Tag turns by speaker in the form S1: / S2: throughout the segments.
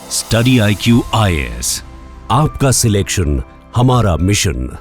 S1: Study IQ IAS, आपका selection हमारा mission.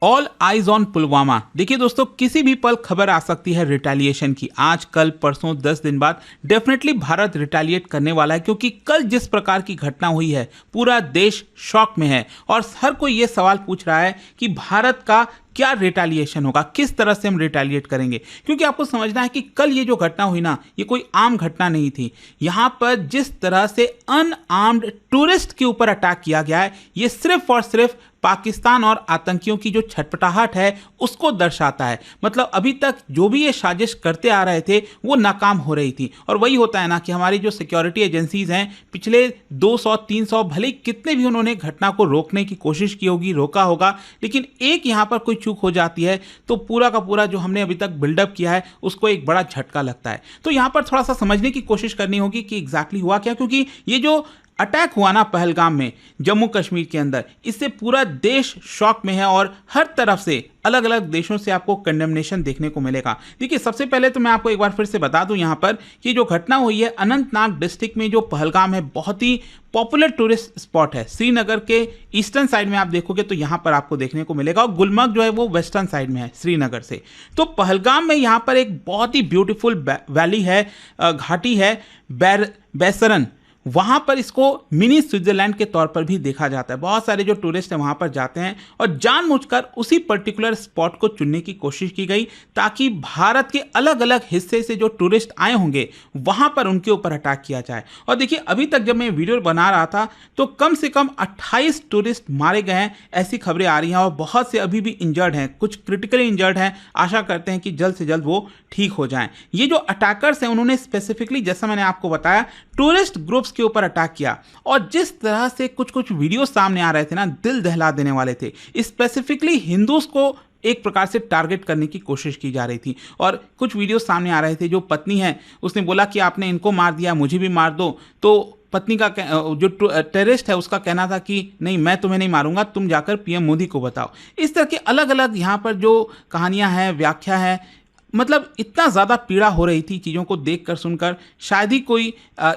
S2: All eyes on Pulwama. देखिए दोस्तों, किसी भी पल खबर आ सकती है रिटेलिएशन की। आज कल परसों 10 दिन बाद डेफिनेटली भारत रिटेलिएट करने वाला है, क्योंकि कल जिस प्रकार की घटना हुई है पूरा देश शॉक में है और हर कोई ये सवाल पूछ रहा है कि भारत का क्या रिटेलिएशन होगा, किस तरह से हम रिटेलिएट करेंगे। क्योंकि आपको समझना है कि कल ये जो घटना हुई ना, ये कोई आम घटना नहीं थी। यहां पर जिस तरह से अनआर्म्ड टूरिस्ट के ऊपर अटैक किया गया है, ये सिर्फ और सिर्फ पाकिस्तान और आतंकियों की जो छटपटाहट है उसको दर्शाता है। मतलब अभी तक जो भी ये साजिश करते आ रहे थे वो नाकाम हो रही थी। और वही होता है ना कि हमारी जो सिक्योरिटी एजेंसीज हैं, पिछले 200-300 भले कितने भी उन्होंने घटना को रोकने की कोशिश की होगी, रोका होगा, लेकिन एक यहाँ पर कोई चूक हो जाती है तो पूरा का पूरा जो हमने अभी तक बिल्डअप किया है उसको एक बड़ा झटका लगता है। तो यहाँ पर थोड़ा सा समझने की कोशिश करनी होगी कि एग्जैक्टली हुआ क्या, क्योंकि ये जो अटैक हुआ ना पहलगाम में, जम्मू कश्मीर के अंदर, इससे पूरा देश शॉक में है और हर तरफ से अलग अलग देशों से आपको कंडेमनेशन देखने को मिलेगा। देखिए, सबसे पहले तो मैं आपको एक बार फिर से बता दूं यहाँ पर कि जो घटना हुई है अनंतनाग डिस्ट्रिक्ट में, जो पहलगाम है, बहुत ही पॉपुलर टूरिस्ट स्पॉट है। श्रीनगर के ईस्टर्न साइड में आप देखोगे तो यहाँ पर आपको देखने को मिलेगा, और गुलमर्ग जो है वो वेस्टर्न साइड में है श्रीनगर से। तो पहलगाम में यहाँ पर एक बहुत ही ब्यूटीफुल वैली है, घाटी है बैसरन। वहाँ पर इसको मिनी स्विट्जरलैंड के तौर पर भी देखा जाता है। बहुत सारे जो टूरिस्ट हैं वहाँ पर जाते हैं और जानबूझकर उसी पर्टिकुलर स्पॉट को चुनने की कोशिश की गई ताकि भारत के अलग अलग हिस्से से जो टूरिस्ट आए होंगे वहाँ पर उनके ऊपर अटैक किया जाए। और देखिए, अभी तक जब मैं वीडियो बना रहा था तो कम से कम 28 टूरिस्ट मारे गए हैं, ऐसी खबरें आ रही हैं, और बहुत से अभी भी इंजर्ड हैं, कुछ क्रिटिकली इंजर्ड हैं। आशा करते हैं कि जल्द से जल्द वो ठीक हो जाएं। ये जो अटैकर्स हैं उन्होंने स्पेसिफिकली, जैसा मैंने आपको बताया, टूरिस्ट ग्रुप्स के ऊपर अटैक किया, और जिस तरह से कुछ वीडियो सामने आ रहे थे ना, दिल दहला देने वाले थे। स्पेसिफिकली हिंदूज को एक प्रकार से टारगेट करने की कोशिश की जा रही थी, और कुछ वीडियो सामने आ रहे थे। जो पत्नी है उसने बोला कि आपने इनको मार दिया, मुझे भी मार दो। तो पत्नी का जो टेररिस्ट है उसका कहना था कि नहीं, मैं तुम्हें नहीं मारूंगा, तुम जाकर PM मोदी को बताओ। इस तरह के अलग अलग यहाँ पर जो कहानियां हैं, व्याख्या है, मतलब इतना ज़्यादा पीड़ा हो रही थी चीज़ों को देखकर सुनकर, शायद ही कोई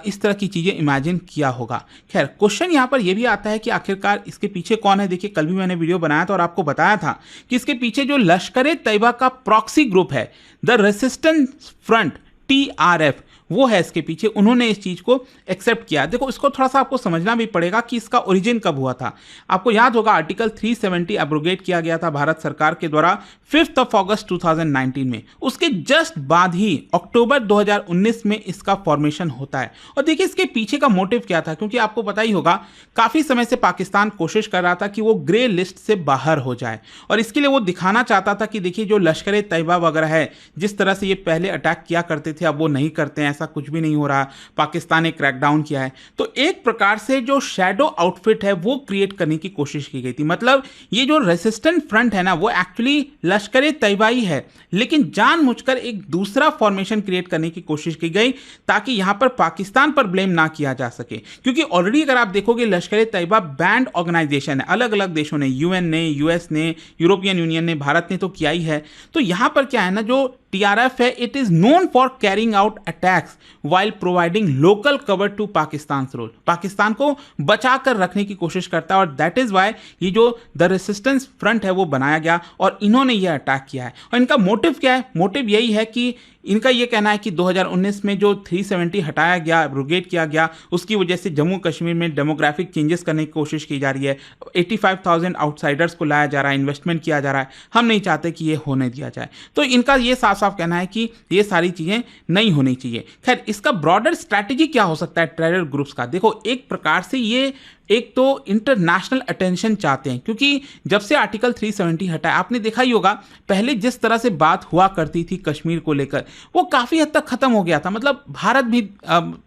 S2: इस तरह की चीज़ें इमेजिन किया होगा। खैर, क्वेश्चन यहाँ पर यह भी आता है कि आखिरकार इसके पीछे कौन है। देखिए, कल भी मैंने वीडियो बनाया था और आपको बताया था कि इसके पीछे जो लश्कर-ए-तैयबा का प्रॉक्सी ग्रुप है, द रेसिस्टेंस फ्रंट TRF, वो है इसके पीछे। उन्होंने इस चीज को एक्सेप्ट किया। देखो, इसको थोड़ा सा आपको समझना भी पड़ेगा कि इसका ओरिजिन कब हुआ था। आपको याद होगा आर्टिकल 370 एब्रोगेट किया गया था भारत सरकार के द्वारा 5 अगस्त 2019 में। उसके जस्ट बाद ही अक्टूबर 2019 में इसका फॉर्मेशन होता है। और देखिए, इसके पीछे का मोटिव क्या था, क्योंकि आपको पता ही होगा काफी समय से पाकिस्तान कोशिश कर रहा था कि वो ग्रे लिस्ट से बाहर हो जाए, और इसके लिए वो दिखाना चाहता था कि देखिए, जो लश्कर-ए-तैयबा वगैरह है, जिस तरह से ये पहले अटैक किया करते थे अब वो नहीं करते हैं, ऐसा कुछ भी नहीं हो रहा, पाकिस्तान ने क्रैकडाउन किया है। तो एक प्रकार से जो शैडो आउटफिट है वो क्रिएट करने की कोशिश की गई थी। मतलब ये जो रेसिस्टेंट फ्रंट है ना, वो एक्चुअली लश्कर-ए-तैयबा ही है, लेकिन जानबूझकर एक दूसरा फॉर्मेशन क्रिएट करने की कोशिश की गई ताकि यहां पर पाकिस्तान पर ब्लेम ना किया जा सके। क्योंकि ऑलरेडी अगर आप देखोगे, लश्कर-ए-तैयबा बैंड ऑर्गेनाइजेशन है, अलग अलग देशों ने, UN ने, US ने, यूरोपियन यूनियन ने, भारत ने तो किया ही है। तो यहां पर क्या है ना, जो TRF है, it is known for carrying out attacks while providing local cover to Pakistan role. Pakistan को बचा कर रखने की कोशिश करता है, और दैट इज वाई ये जो द रेसिस्टेंस फ्रंट है वो बनाया गया और इन्होंने ये अटैक किया है। और इनका मोटिव क्या है? मोटिव यही है कि इनका ये कहना है कि 2019 में जो 370 हटाया गया, एब्रोगेट किया गया, उसकी वजह से जम्मू कश्मीर में डेमोग्राफिक चेंजेस करने की कोशिश की जा रही है, 85,000 आउटसाइडर्स को लाया जा रहा है, इन्वेस्टमेंट किया जा रहा है। हम नहीं चाहते कि ये होने दिया जाए। तो इनका ये साफ साफ कहना है कि ये सारी चीज़ें नहीं होनी चाहिए। खैर, इसका ब्रॉडर स्ट्रैटेजी क्या हो सकता है टेरर ग्रुप्स का? देखो, एक प्रकार से ये एक तो इंटरनेशनल अटेंशन चाहते हैं, क्योंकि जब से आर्टिकल 370 हटा है, आपने देखा ही होगा, पहले जिस तरह से बात हुआ करती थी कश्मीर को लेकर, वो काफ़ी हद तक ख़त्म हो गया था। मतलब भारत भी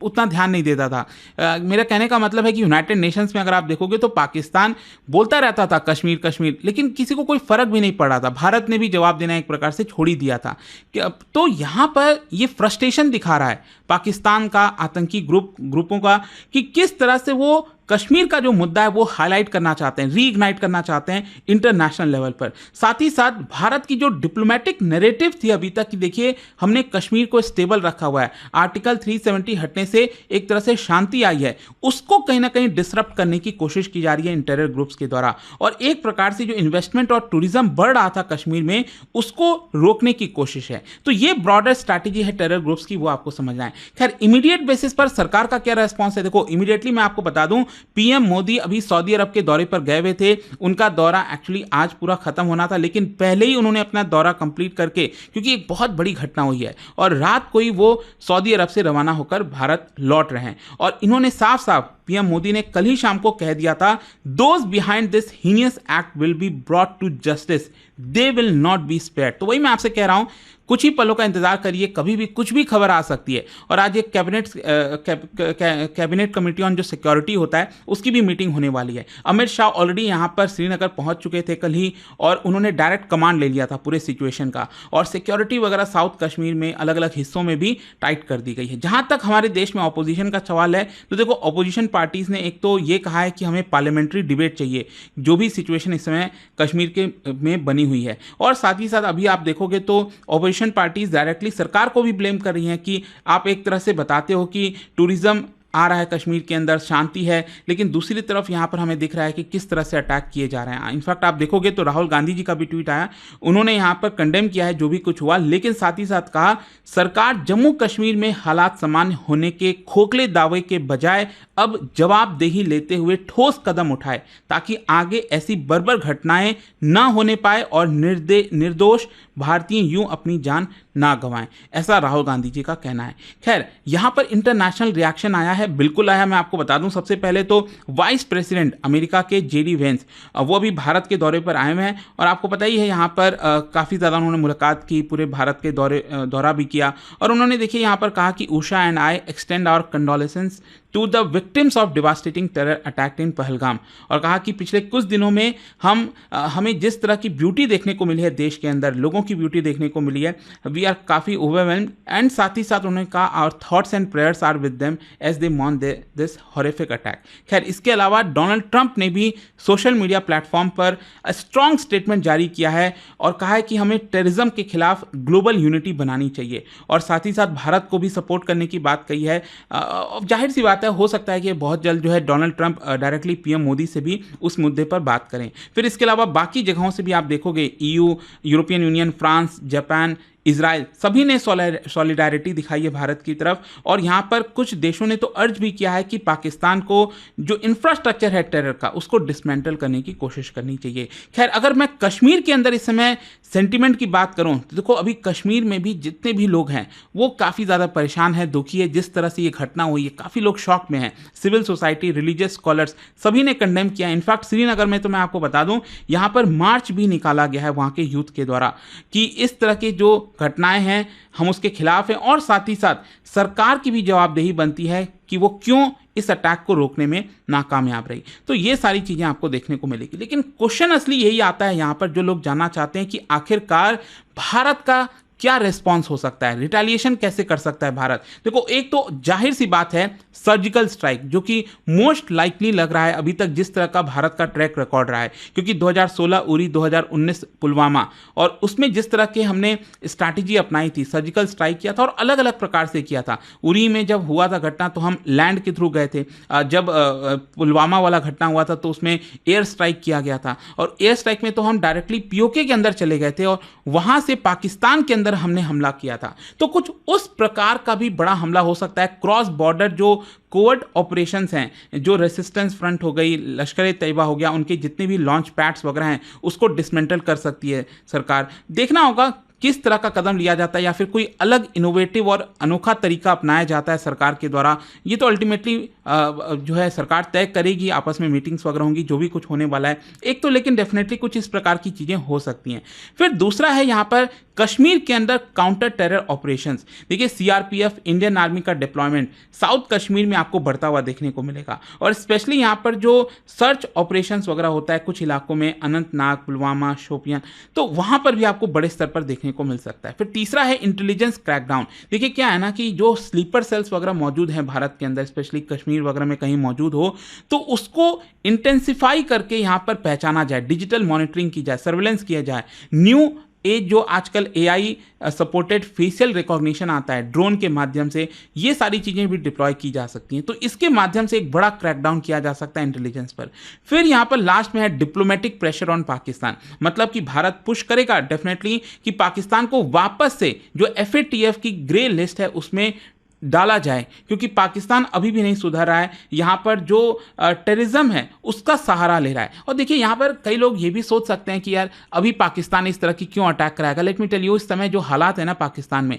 S2: उतना ध्यान नहीं देता था। मेरा कहने का मतलब है कि यूनाइटेड नेशंस में अगर आप देखोगे तो पाकिस्तान बोलता रहता था कश्मीर कश्मीर, लेकिन किसी को कोई फ़र्क भी नहीं पड़ रहा था। भारत ने भी जवाब देना एक प्रकार से छोड़ ही दिया था। तो यहाँ पर ये फ्रस्ट्रेशन दिखा रहा है पाकिस्तान का, आतंकी ग्रुपों का, कि किस तरह से वो कश्मीर का जो मुद्दा है वो हाईलाइट करना चाहते हैं, रीइग्नाइट करना चाहते हैं इंटरनेशनल लेवल पर। साथ ही साथ भारत की जो डिप्लोमेटिक नैरेटिव थी अभी तक कि देखिए हमने कश्मीर को स्टेबल रखा हुआ है, आर्टिकल 370 हटने से एक तरह से शांति आई है, उसको कहीं ना कहीं डिसरप्ट करने की कोशिश की जा रही है इन टेरर ग्रुप्स के द्वारा। और एक प्रकार से जो इन्वेस्टमेंट और टूरिज्म बढ़ रहा था कश्मीर में उसको रोकने की कोशिश है। तो ये ब्रॉडर स्ट्रैटेजी है टेरर ग्रुप्स की, वो आपको समझना है। खैर इमीडिएट बेसिस पर सरकार का क्या रेस्पॉन्स है, देखो इमीडिएटली मैं आपको बता दूं, पीएम मोदी अभी सऊदी अरब के दौरे पर गए हुए थे। उनका दौरा एक्चुअली आज पूरा खत्म होना था, लेकिन पहले ही उन्होंने अपना दौरा कंप्लीट करके, क्योंकि एक बहुत बड़ी घटना हुई है और रात को ही वो सऊदी अरब से रवाना होकर भारत लौट रहे हैं। और इन्होंने साफ साफ पीएम मोदी ने कल ही शाम को कह दिया था, those behind this heinous act will be brought to justice, they will not be spared. तो वही मैं आपसे कह रहा हूं, कुछ ही पलों का इंतजार करिए, कभी भी कुछ भी खबर आ सकती है। और आज एक कैबिनेट कमेटी ऑन जो सिक्योरिटी होता है उसकी भी मीटिंग होने वाली है। अमित शाह ऑलरेडी यहां पर श्रीनगर पहुंच चुके थे कल ही, और उन्होंने डायरेक्ट कमांड ले लिया था पूरे सिचुएशन का। और सिक्योरिटी वगैरह साउथ कश्मीर में अलग अलग हिस्सों में भी टाइट कर दी गई है। जहां तक हमारे देश में ऑपोजिशन का सवाल है, तो देखो ऑपोजिशन पार्टीज ने एक तो ये कहा है कि हमें पार्लियामेंट्री डिबेट चाहिए, जो भी सिचुएशन इस समय कश्मीर के में बनी हुई है। और साथ ही साथ अभी आप देखोगे तो ऑपोजिशन पार्टीज डायरेक्टली सरकार को भी ब्लेम कर रही हैं कि आप एक तरह से बताते हो कि टूरिज्म आ रहा है कश्मीर के अंदर, शांति है, लेकिन दूसरी तरफ यहां पर हमें दिख रहा है कि किस तरह से अटैक किए जा रहे हैं। इनफैक्ट आप देखोगे तो राहुल गांधी जी का भी ट्वीट आया, उन्होंने यहां पर कंडेम किया है जो भी कुछ हुआ, लेकिन साथ ही साथ कहा सरकार जम्मू कश्मीर में हालात सामान्य होने के खोखले दावे के बजाय अब जवाबदेही लेते हुए ठोस कदम उठाए ताकि आगे ऐसी बर्बर घटनाएं ना होने पाए और निर्दोष भारतीय यूं अपनी जान ना गंवाएं, ऐसा राहुल गांधी जी का कहना है। खैर यहां पर इंटरनेशनल रिएक्शन आया है, बिल्कुल आया। मैं आपको बता दूं, सबसे पहले तो वाइस प्रेसिडेंट अमेरिका के जेडी वेंस, वो अभी भारत के दौरे पर आए हुए हैं और आपको पता ही है यहां पर काफ़ी ज़्यादा उन्होंने मुलाकात की, पूरे भारत के दौरा भी किया। और उन्होंने देखिए यहां पर कहा कि Usha and I extend our condolences to the victims of devastating terror attack in Pahalgam, और कहा कि पिछले कुछ दिनों में हमें जिस तरह की ब्यूटी देखने को मिली है देश के अंदर, लोगों की ब्यूटी देखने को मिली है, वी आर काफ़ी ओवरवेल्म्ड। एंड साथ ही साथ उन्होंने कहा our thoughts and prayers are with them as they mourn this horrific attack. खैर इसके अलावा डोनाल्ड ट्रंप ने भी सोशल मीडिया प्लेटफॉर्म पर स्ट्रॉन्ग स्टेटमेंट जारी किया है और कहा है कि हमें टेररिज्म के खिलाफ ग्लोबल यूनिटी बनानी चाहिए, और साथ ही साथ भारत को भी सपोर्ट करने की बात कही है। जाहिर सी बात है, हो सकता है कि बहुत जल्द जो है Donald Trump directly PM Modi से भी उस मुद्दे पर बात करें। फिर इसके अलावा बाकी जगहों से भी आप देखोगे, EU, European union, France, Japan, Israel, सभी ने सॉलिडारिटी दिखाई है भारत की तरफ। और यहाँ पर कुछ देशों ने तो अर्ज भी किया है कि पाकिस्तान को जो इंफ्रास्ट्रक्चर है टेरर का उसको डिसमेंटल करने की कोशिश करनी चाहिए। खैर अगर मैं कश्मीर के अंदर इस समय सेंटिमेंट की बात करूं तो देखो अभी कश्मीर में भी जितने भी लोग हैं वो काफ़ी ज़्यादा परेशान है, दुखी है। जिस तरह से ये घटना हुई है काफ़ी लोग शॉक में हैं। सिविल सोसाइटी, रिलीजियस स्कॉलर्स सभी ने कंडेम किया। इनफैक्ट श्रीनगर में तो मैं आपको बता दूं यहाँ पर मार्च भी निकाला गया है वहाँ के यूथ के द्वारा कि इस तरह के जो घटनाएं हैं हम उसके खिलाफ हैं, और साथ ही साथ सरकार की भी जवाबदेही बनती है कि वो क्यों इस अटैक को रोकने में नाकामयाब रही। तो ये सारी चीज़ें आपको देखने को मिलेगी। लेकिन क्वेश्चन असली यही आता है यहाँ पर, जो लोग जानना चाहते हैं कि आखिरकार भारत का क्या रिस्पॉन्स हो सकता है, रिटेलिएशन कैसे कर सकता है भारत। देखो एक तो जाहिर सी बात है सर्जिकल स्ट्राइक, जो कि मोस्ट लाइकली लग रहा है अभी तक जिस तरह का भारत का ट्रैक रिकॉर्ड रहा है, क्योंकि 2016 उरी, 2019 पुलवामा, और उसमें जिस तरह के हमने स्ट्रैटेजी अपनाई थी, सर्जिकल स्ट्राइक किया था और अलग अलग प्रकार से किया था। उरी में जब हुआ था घटना तो हम लैंड के थ्रू गए थे, जब पुलवामा वाला घटना हुआ था तो उसमें एयर स्ट्राइक किया गया था, और एयर स्ट्राइक में तो हम डायरेक्टली पीओके के अंदर चले गए थे और वहां से पाकिस्तान के अंदर हमने हमला किया था। तो कुछ उस प्रकार का भी बड़ा हमला हो सकता है। क्रॉस बॉर्डर जो कोवर्ट ऑपरेशंस हैं, जो रेसिस्टेंस फ्रंट हो गई, लश्कर-ए-तैयबा हो गया, उनके जितने भी लॉन्च पैड्स वगैरह हैं उसको डिसमेंटल कर सकती है सरकार। देखना होगा किस तरह का कदम लिया जाता है, या फिर कोई अलग इनोवेटिव और अनोखा तरीका अपनाया जाता है सरकार के द्वारा। ये तो अल्टीमेटली जो है सरकार तय करेगी, आपस में मीटिंग्स वगैरह होंगी, जो भी कुछ होने वाला है एक तो, लेकिन डेफिनेटली कुछ इस प्रकार की चीज़ें हो सकती हैं। फिर दूसरा है यहाँ पर कश्मीर के अंदर काउंटर टेरर ऑपरेशंस। देखिए सीआरपीएफ, इंडियन आर्मी का डिप्लॉयमेंट साउथ कश्मीर में आपको बढ़ता हुआ देखने को मिलेगा, और स्पेशली यहाँ पर जो सर्च ऑपरेशंस वगैरह होता है कुछ इलाकों में, अनंतनाग, पुलवामा, शोपियान, तो वहाँ पर भी आपको बड़े स्तर पर देखने देखने को मिल सकता है। फिर तीसरा है इंटेलिजेंस क्रैकडाउन। देखिए क्या है ना कि जो स्लीपर सेल्स वगैरह मौजूद हैं भारत के अंदर, स्पेशली कश्मीर वगैरह में कहीं मौजूद हो, तो उसको इंटेंसिफाई करके यहाँ पर पहचाना जाए, डिजिटल मॉनिटरिंग की जाए, सर्वेलेंस किया जाए। न्यू एज जो आजकल AI सपोर्टेड फेशियल रिकॉग्निशन आता है ड्रोन के माध्यम से, ये सारी चीज़ें भी डिप्लॉय की जा सकती हैं। तो इसके माध्यम से एक बड़ा क्रैकडाउन किया जा सकता है इंटेलिजेंस पर। फिर यहाँ पर लास्ट में है डिप्लोमेटिक प्रेशर ऑन पाकिस्तान, मतलब कि भारत पुश करेगा डेफिनेटली कि पाकिस्तान को वापस से जो FATF की ग्रे लिस्ट है उसमें डाला जाए, क्योंकि पाकिस्तान अभी भी नहीं सुधर रहा है। यहाँ पर जो टेररिज्म है उसका सहारा ले रहा है। और देखिए यहाँ पर कई लोग ये भी सोच सकते हैं कि यार अभी पाकिस्तान इस तरह की क्यों अटैक कराएगा। लेट मी टेल यू, इस समय जो हालात है ना पाकिस्तान में,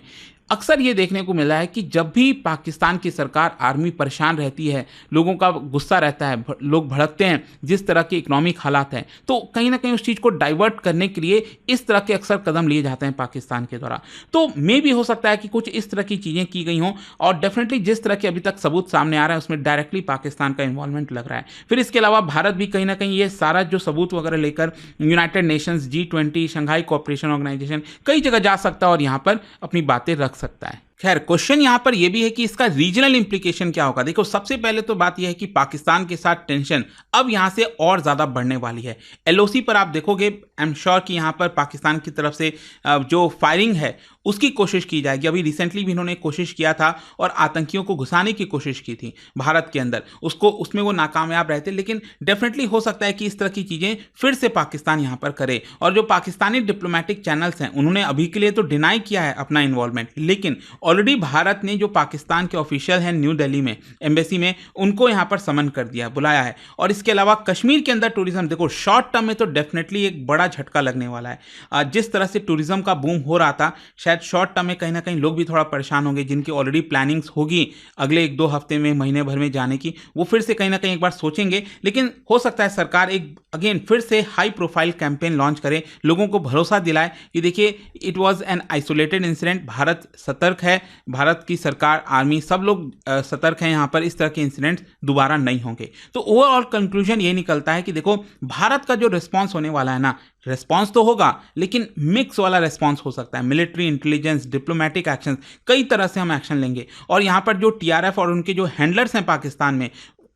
S2: अक्सर ये देखने को मिला है कि जब भी पाकिस्तान की सरकार, आर्मी परेशान रहती है, लोगों का गुस्सा रहता है, लोग भड़कते हैं, जिस तरह के इकोनॉमिक हालात हैं, तो कहीं ना कहीं उस चीज़ को डाइवर्ट करने के लिए इस तरह के अक्सर कदम लिए जाते हैं पाकिस्तान के द्वारा। तो मे भी हो सकता है कि कुछ इस तरह की चीज़ें की गई हों, और डेफिनेटली जिस तरह के अभी तक सबूत सामने आ रहा है उसमें डायरेक्टली पाकिस्तान का इन्वॉल्वमेंट लग रहा है। फिर इसके अलावा भारत भी कहीं ना कहीं ये सारा जो सबूत वगैरह लेकर United Nations, G20, Shanghai cooperation organisation, कई जगह जा सकता है और यहाँ पर अपनी बातें रख सकता है। खैर, क्वेश्चन यहाँ पर यह भी है कि इसका रीजनल इंप्लीकेशन क्या होगा। देखो, सबसे पहले तो बात यह है कि पाकिस्तान के साथ टेंशन अब यहाँ से और ज़्यादा बढ़ने वाली है। LOC पर आप देखोगे, आई एम श्योर कि यहाँ पर पाकिस्तान की तरफ से जो फायरिंग है उसकी कोशिश की जाएगी। अभी रिसेंटली भी इन्होंने कोशिश किया था और आतंकियों को घुसाने की कोशिश की थी भारत के अंदर, उसमें वो नाकामयाब रहे थे। लेकिन डेफिनेटली हो सकता है कि इस तरह की चीज़ें फिर से पाकिस्तान यहाँ पर करे। और जो पाकिस्तानी डिप्लोमेटिक चैनल्स हैं उन्होंने अभी के लिए तो डिनाई किया है अपना इन्वॉल्वमेंट, लेकिन ऑलरेडी भारत ने जो पाकिस्तान के ऑफिशियल हैं न्यू दिल्ली में, एम्बेसी में, उनको यहाँ पर समन कर दिया, बुलाया है। और इसके अलावा कश्मीर के अंदर टूरिज्म, देखो शॉर्ट टर्म में तो डेफिनेटली एक बड़ा झटका लगने वाला है। जिस तरह से टूरिज्म का बूम हो रहा था, शायद शॉर्ट टर्म में कहीं ना कहीं लोग भी थोड़ा परेशान होंगे, जिनकी ऑलरेडी प्लानिंग्स होगी अगले 1-2 हफ्ते में, महीने भर में जाने की, वो फिर से कहीं ना कहीं एक बार सोचेंगे। लेकिन हो सकता है सरकार एक अगेन फिर से हाई प्रोफाइल कैंपेन लॉन्च करे, लोगों को भरोसा दिलाए कि देखिए it was an isolated incident, Bharat सतर्क है, भारत की सरकार, आर्मी, सब लोग सतर्क हैं, यहाँ पर इस तरह के इंसिडेंट्स दोबारा नहीं होंगे। तो ओवरऑल कंक्लूजन ये निकलता है कि देखो भारत का जो रिस्पॉन्स होने वाला है ना, रेस्पॉन्स तो होगा लेकिन मिक्स वाला रेस्पॉन्स हो सकता है। मिलिट्री, इंटेलिजेंस, डिप्लोमेटिक एक्शन, कई तरह से हम एक्शन लेंगे। और यहाँ पर जो TRF और उनके जो हैंडलर्स हैं पाकिस्तान में,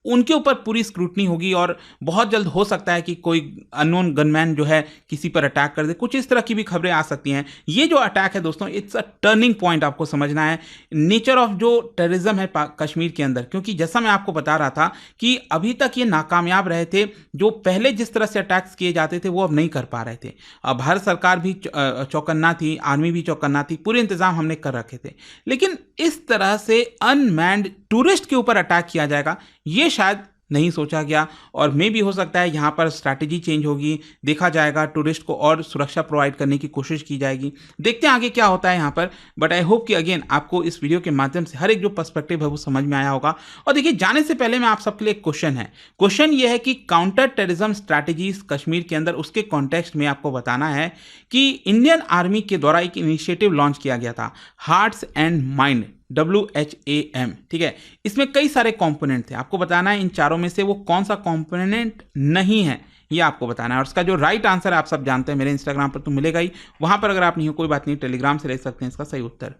S2: उनके ऊपर पूरी स्क्रूटनी होगी और बहुत जल्द हो सकता है कि कोई अननोन गनमैन जो है किसी पर अटैक कर दे। कुछ इस तरह की भी खबरें आ सकती हैं। ये जो अटैक है दोस्तों, इट्स अ टर्निंग पॉइंट, आपको समझना है नेचर ऑफ जो टेररिज्म है कश्मीर के अंदर। क्योंकि जैसा मैं आपको बता रहा था कि अभी तक ये नाकामयाब रहे थे, जो पहले जिस तरह से अटैक्स किए जाते थे वो अब नहीं कर पा रहे थे। अब भारत सरकार भी चौकन्ना थी, आर्मी भी चौकन्ना थी, पूरे इंतजाम हमने कर रखे थे। लेकिन इस तरह से अनमैन्ड टूरिस्ट के ऊपर अटैक किया जाएगा, ये शायद नहीं सोचा गया। और मे भी हो सकता है यहाँ पर स्ट्रैटेजी चेंज होगी, देखा जाएगा, टूरिस्ट को और सुरक्षा प्रोवाइड करने की कोशिश की जाएगी। देखते हैं आगे क्या होता है यहाँ पर। बट आई होप कि अगेन आपको इस वीडियो के माध्यम से हर एक जो पर्सपेक्टिव है वो समझ में आया होगा। और देखिए, जाने से पहले मैं आप सबके लिए एक क्वेश्चन है। क्वेश्चन ये है कि काउंटर टेररिज्म स्ट्रैटेजीज कश्मीर के अंदर, उसके कॉन्टेक्स्ट में आपको बताना है कि इंडियन आर्मी के द्वारा एक इनिशिएटिव लॉन्च किया गया था, हार्ट्स एंड माइंड, WHAM, ठीक है। इसमें कई सारे कंपोनेंट थे, आपको बताना है इन चारों में से वो कौन सा कंपोनेंट नहीं है, ये आपको बताना है। और इसका जो राइट आंसर आप सब जानते हैं, मेरे इंस्टाग्राम पर तो मिलेगा ही, वहां पर अगर आप नहीं हो कोई बात नहीं, टेलीग्राम से ले सकते हैं इसका सही उत्तर।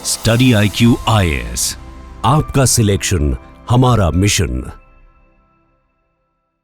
S1: स्टडी IQ IAS, आपका सिलेक्शन हमारा मिशन।